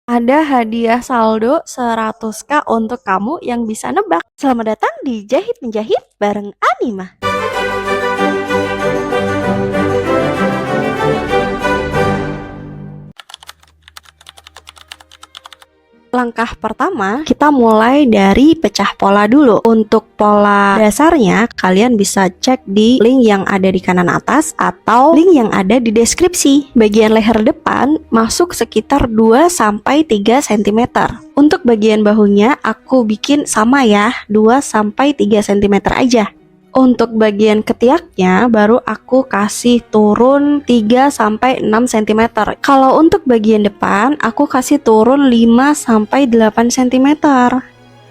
Ada hadiah saldo 100k untuk kamu yang bisa nebak. Selamat datang di Jahit Menjahit bareng Anima. Langkah pertama, kita mulai dari pecah pola dulu. Untuk pola dasarnya, kalian bisa cek di link yang ada di kanan atas atau link yang ada di deskripsi. Bagian leher depan masuk sekitar 2-3 cm. Untuk bagian bahunya, aku bikin sama ya, 2-3 cm aja. Untuk bagian ketiaknya baru aku kasih turun 3-6 cm. Kalau untuk bagian depan aku kasih turun 5-8 cm.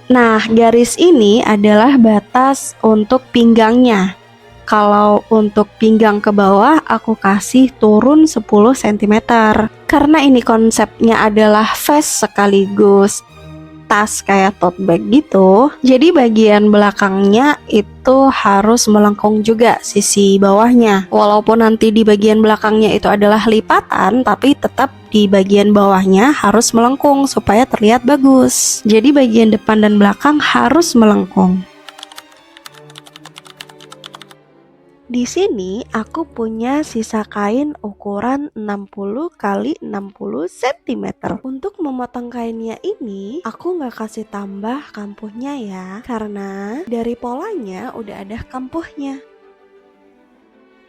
Nah, garis ini adalah batas untuk pinggangnya. Kalau untuk pinggang ke bawah aku kasih turun 10 cm. Karena ini konsepnya adalah vest sekaligus tas kayak tote bag gitu, jadi bagian belakangnya itu harus melengkung juga sisi bawahnya. Walaupun nanti di bagian belakangnya itu adalah lipatan, tapi tetap di bagian bawahnya harus melengkung supaya terlihat bagus. Jadi bagian depan dan belakang harus melengkung. Di sini aku punya sisa kain ukuran 60 x 60 cm. Untuk memotong kainnya ini, aku nggak kasih tambah kampuhnya ya, karena dari polanya udah ada kampuhnya.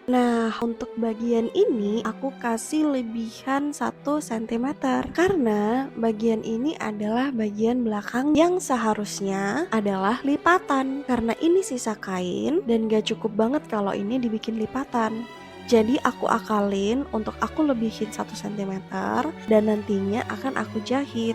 Nah, untuk bagian ini aku kasih lebihan 1 cm karena bagian ini adalah bagian belakang yang seharusnya adalah lipatan. Karena ini sisa kain dan gak cukup banget kalau ini dibikin lipatan. Jadi aku akalin untuk aku lebihin 1 cm dan nantinya akan aku jahit.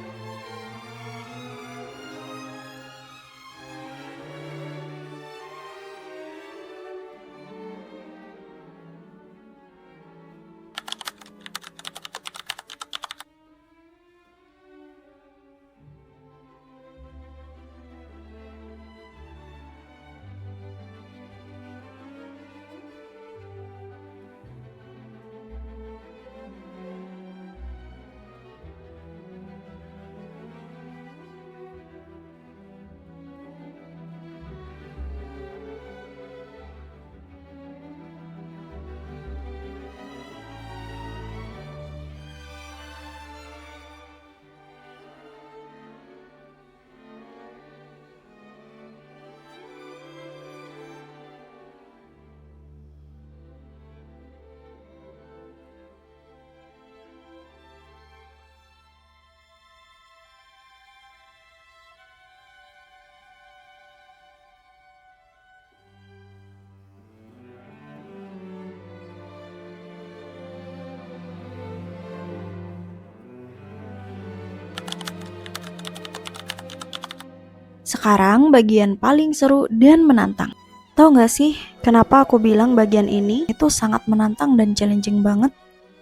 Sekarang bagian paling seru dan menantang. Tahu gak sih kenapa aku bilang bagian ini itu sangat menantang dan challenging banget?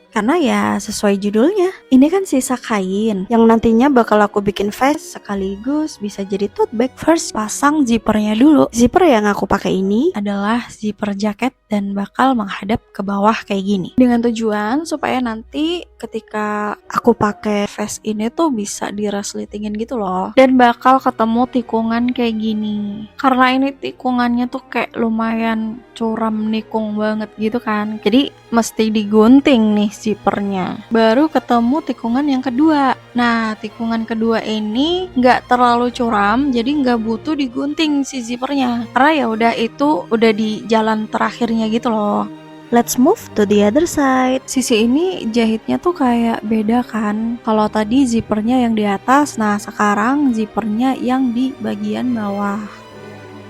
Karena ya sesuai judulnya, ini kan sisa kain yang nantinya bakal aku bikin vest sekaligus bisa jadi tote bag. First, pasang zippernya dulu. Zipper yang aku pakai ini adalah zipper jaket dan bakal menghadap ke bawah kayak gini. Dengan tujuan supaya nanti ketika aku pakai vest ini tuh bisa diresletingin gitu loh. Dan bakal ketemu tikungan kayak gini. Karena ini tikungannya tuh kayak lumayan curam nikung banget gitu kan. Jadi mesti digunting nih zippernya. Baru ketemu tikungan yang kedua. Nah, tikungan kedua ini nggak terlalu curam, jadi nggak butuh digunting si zippernya. Karena ya udah itu udah di jalan terakhirnya gitu loh. Let's move to the other side. Sisi ini jahitnya tuh kayak beda kan. Kalau tadi zippernya yang di atas, nah sekarang zippernya yang di bagian bawah.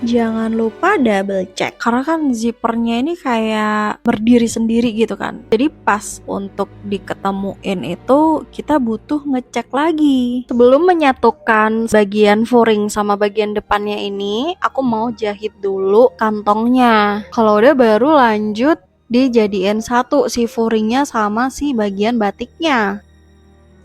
Jangan lupa double check karena kan zippernya ini kayak berdiri sendiri gitu kan. Jadi pas untuk diketemuin itu kita butuh ngecek lagi. Sebelum menyatukan bagian furing sama bagian depannya ini, aku mau jahit dulu kantongnya. Kalau udah baru lanjut dijadiin satu si furingnya sama si bagian batiknya.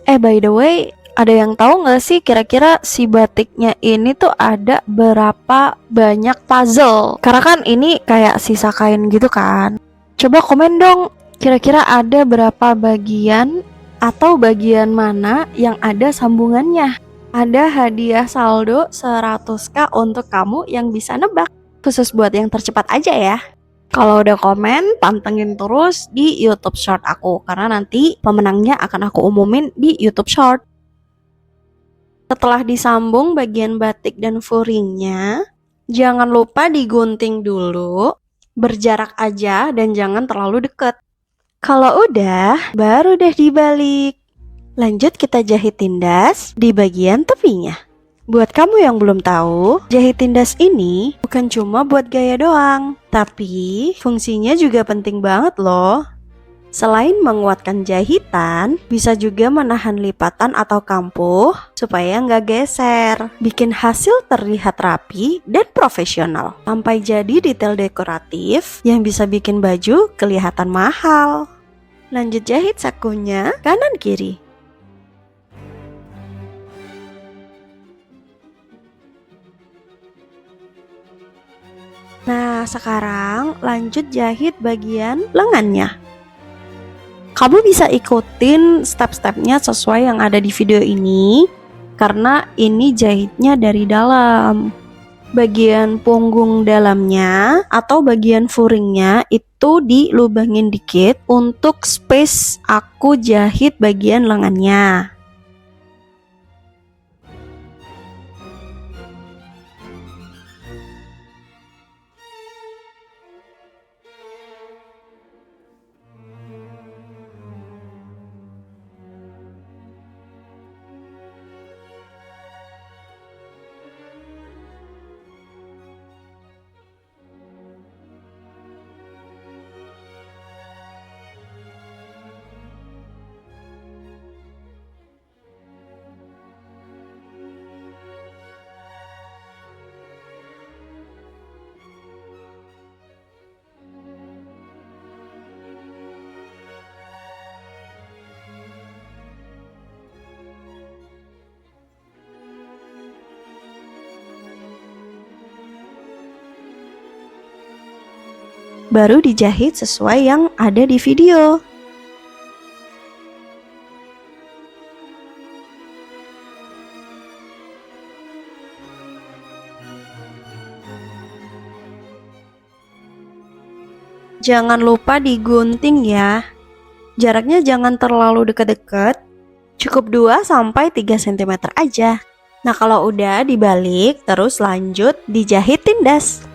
By the way, ada yang tahu nggak sih kira-kira si batiknya ini tuh ada berapa banyak puzzle? Karena kan ini kayak sisa kain gitu kan. Coba komen dong, kira-kira ada berapa bagian atau bagian mana yang ada sambungannya. Ada hadiah saldo 100k untuk kamu yang bisa nebak. Khusus buat yang tercepat aja ya. Kalau udah komen, pantengin terus di YouTube Short aku, karena nanti pemenangnya akan aku umumin di YouTube Short. Setelah disambung bagian batik dan furingnya, jangan lupa digunting dulu, berjarak aja dan jangan terlalu deket. Kalau udah, baru deh dibalik. Lanjut kita jahit tindas di bagian tepinya. Buat kamu yang belum tahu, jahit tindas ini bukan cuma buat gaya doang, tapi fungsinya juga penting banget loh. Selain menguatkan jahitan, bisa juga menahan lipatan atau kampuh supaya nggak geser, bikin hasil terlihat rapi dan profesional, sampai jadi detail dekoratif yang bisa bikin baju kelihatan mahal. Lanjut jahit sakunya kanan kiri. Nah, sekarang lanjut jahit bagian lengannya. Kamu bisa ikutin step-stepnya sesuai yang ada di video ini, karena ini jahitnya dari dalam. Bagian punggung dalamnya atau bagian furingnya itu dilubangin dikit untuk space aku jahit bagian lengannya. Baru dijahit sesuai yang ada di video. Jangan lupa digunting ya. Jaraknya jangan terlalu dekat-dekat, cukup 2-3 cm aja. Nah, kalau udah dibalik, terus lanjut dijahit tindas.